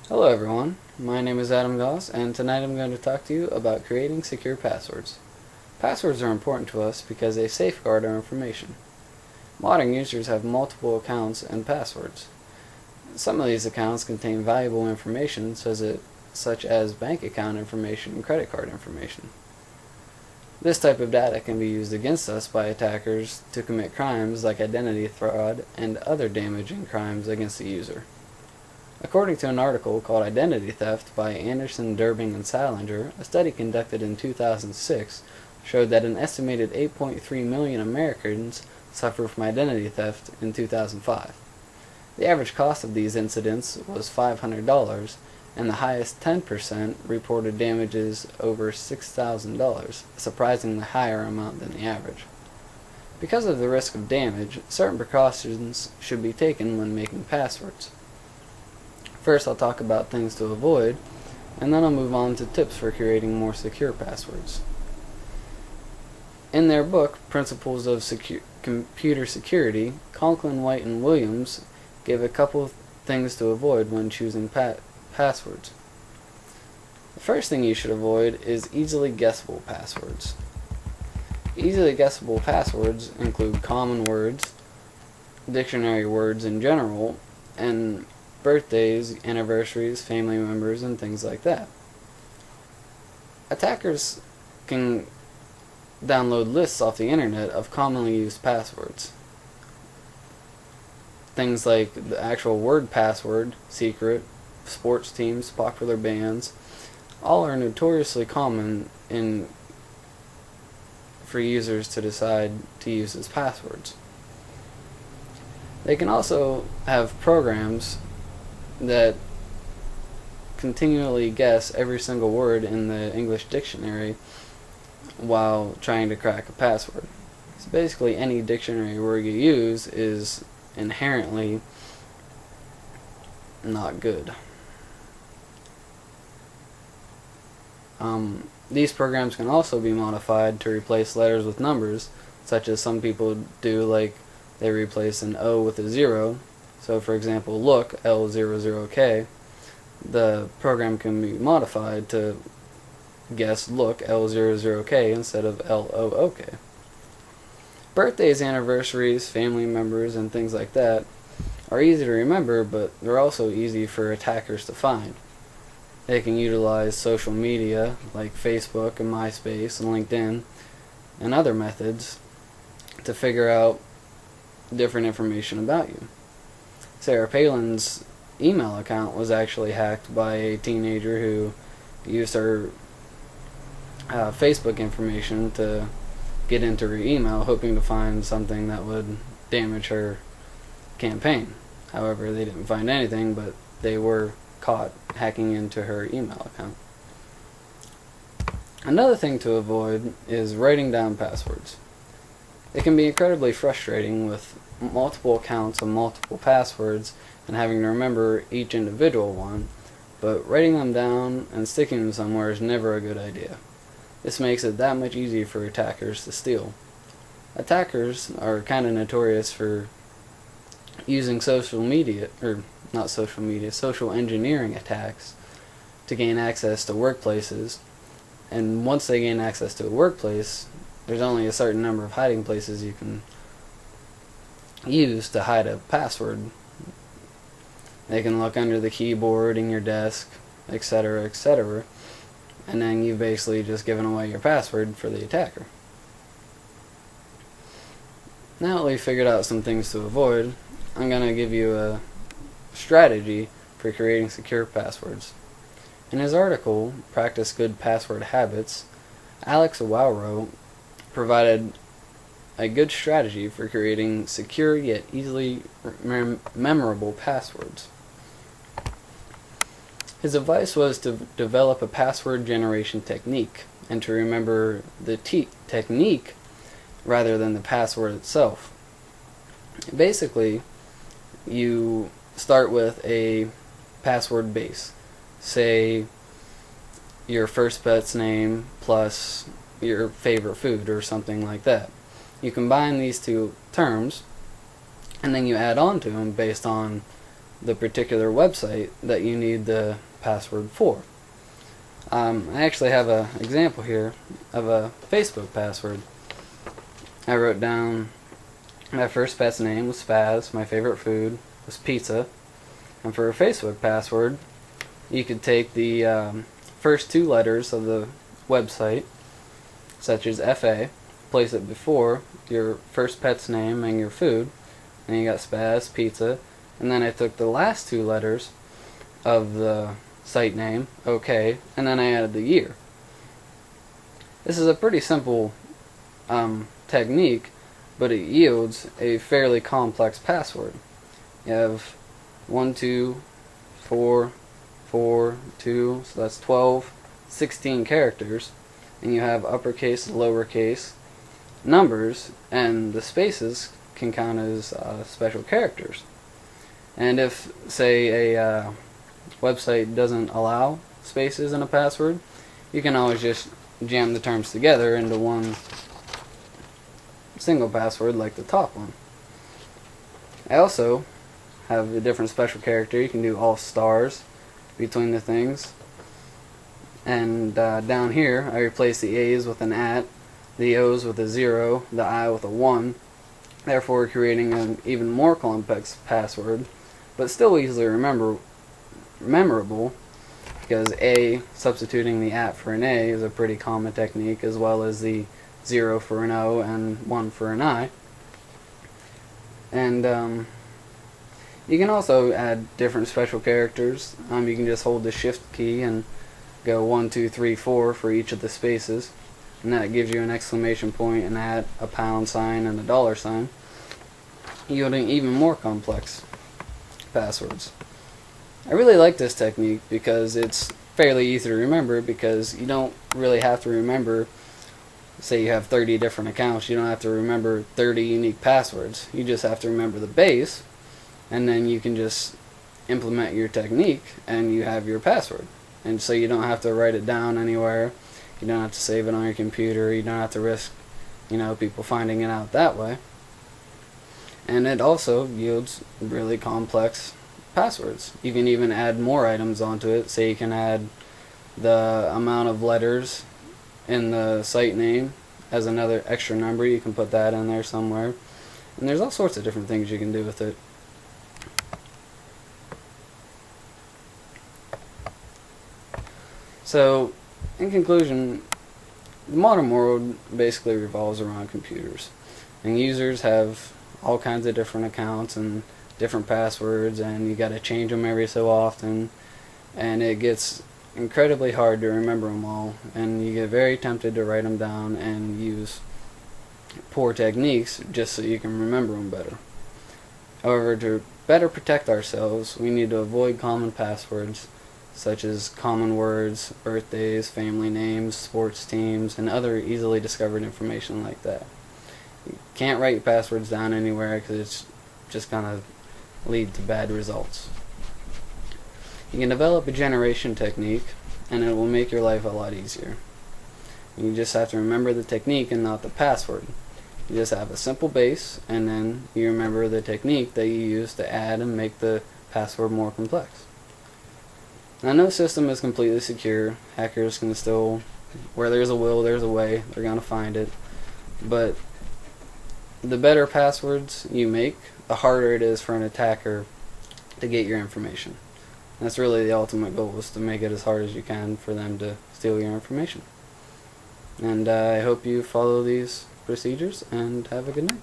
Hello everyone, my name is Adam Goss, and tonight I'm going to talk to you about creating secure passwords. Passwords are important to us because they safeguard our information. Modern users have multiple accounts and passwords. Some of these accounts contain valuable information such as bank account information and credit card information. This type of data can be used against us by attackers to commit crimes like identity fraud and other damaging crimes against the user. According to an article called Identity Theft by Anderson, Durbing, and Salinger, a study conducted in 2006 showed that an estimated 8.3 million Americans suffer from identity theft in 2005. The average cost of these incidents was $500, and the highest 10% reported damages over $6,000, a surprisingly higher amount than the average. Because of the risk of damage, certain precautions should be taken when making passwords. First, I'll talk about things to avoid, and then I'll move on to tips for creating more secure passwords. In their book, Principles of Computer Security, Conklin, White, and Williams give a couple of things to avoid when choosing passwords. The first thing you should avoid is easily guessable passwords. Easily guessable passwords include common words, dictionary words in general, and birthdays, anniversaries, family members, and things like that. Attackers can download lists off the internet of commonly used passwords. Things like the actual word password, secret, sports teams, popular bands, all are notoriously common for users to decide to use as passwords. They can also have programs that continually guess every single word in the English dictionary while trying to crack a password. So basically any dictionary word you use is inherently not good. These programs can also be modified to replace letters with numbers, such as some people do, like they replace an O with a 0. So for example, look, L00K, the program can be modified to guess look, L00K instead of LOOK. Birthdays, anniversaries, family members, and things like that are easy to remember, but they're also easy for attackers to find. They can utilize social media like Facebook and MySpace and LinkedIn and other methods to figure out different information about you. Sarah Palin's email account was actually hacked by a teenager who used her Facebook information to get into her email, hoping to find something that would damage her campaign. However, they didn't find anything, but they were caught hacking into her email account. Another thing to avoid is writing down passwords. It can be incredibly frustrating with multiple accounts and multiple passwords and having to remember each individual one, but writing them down and sticking them somewhere is never a good idea. This makes it that much easier for attackers to steal. Attackers are kind of notorious for using social engineering attacks to gain access to workplaces, and once they gain access to a workplace, there's only a certain number of hiding places you can use to hide a password. They can look under the keyboard in your desk, etc., etc., and then you've basically just given away your password for the attacker. Now that we've figured out some things to avoid, I'm going to give you a strategy for creating secure passwords. In his article, Practice Good Password Habits, Alex Wauro provided a good strategy for creating secure yet easily memorable passwords. His advice was to develop a password generation technique and to remember the technique rather than the password itself. Basically, you start with a password base. Say your first pet's name plus your favorite food or something like that. You combine these two terms and then you add on to them based on the particular website that you need the password for. I actually have an example here of a Facebook password. I wrote down my first pet's name was Spaz, my favorite food was pizza, and for a Facebook password you could take the first two letters of the website, such as FA, place it before your first pet's name and your food, and you got Spaz, pizza, and then I took the last two letters of the site name, OK, and then I added the year. This is a pretty simple technique, but it yields a fairly complex password. You have 1, 2, 4, 4, 2, so that's 12, 16 characters, and you have uppercase, lowercase, numbers, and the spaces can count as special characters. And if, say, a website doesn't allow spaces in a password, you can always just jam the terms together into one single password like the top one. I also have a different special character. You can do all stars between the things. And down here I replace the A's with an @ the O's with a 0, the I with a 1, therefore creating an even more complex password, but still easily memorable, because A, substituting the @ for an A is a pretty common technique, as well as the 0 for an O and 1 for an I. And you can also add different special characters. You can just hold the Shift key and go 1, 2, 3, 4 for each of the spaces, and that gives you an exclamation point, an @ a pound sign, and a $sign, yielding even more complex passwords. I really like this technique because it's fairly easy to remember, because you don't really have to remember, say you have 30 different accounts, you don't have to remember 30 unique passwords. You just have to remember the base, and then you can just implement your technique and you have your password. And so you don't have to write it down anywhere, you don't have to save it on your computer, you don't have to risk, people finding it out that way. And it also yields really complex passwords. You can even add more items onto it. Say you can add the amount of letters in the site name as another extra number. You can put that in there somewhere. And there's all sorts of different things you can do with it. So, in conclusion, the modern world basically revolves around computers. And users have all kinds of different accounts and different passwords, and you got to change them every so often, and it gets incredibly hard to remember them all, and you get very tempted to write them down and use poor techniques just so you can remember them better. However, to better protect ourselves, we need to avoid common passwords such as common words, birthdays, family names, sports teams, and other easily discovered information like that. You can't write your passwords down anywhere because it's just going to lead to bad results. You can develop a generation technique, and it will make your life a lot easier. You just have to remember the technique and not the password. You just have a simple base, and then you remember the technique that you use to add and make the password more complex. Now, no system is completely secure. Hackers can still, where there's a will, there's a way. They're going to find it. But the better passwords you make, the harder it is for an attacker to get your information. That's really the ultimate goal, is to make it as hard as you can for them to steal your information. And I hope you follow these procedures, and have a good night.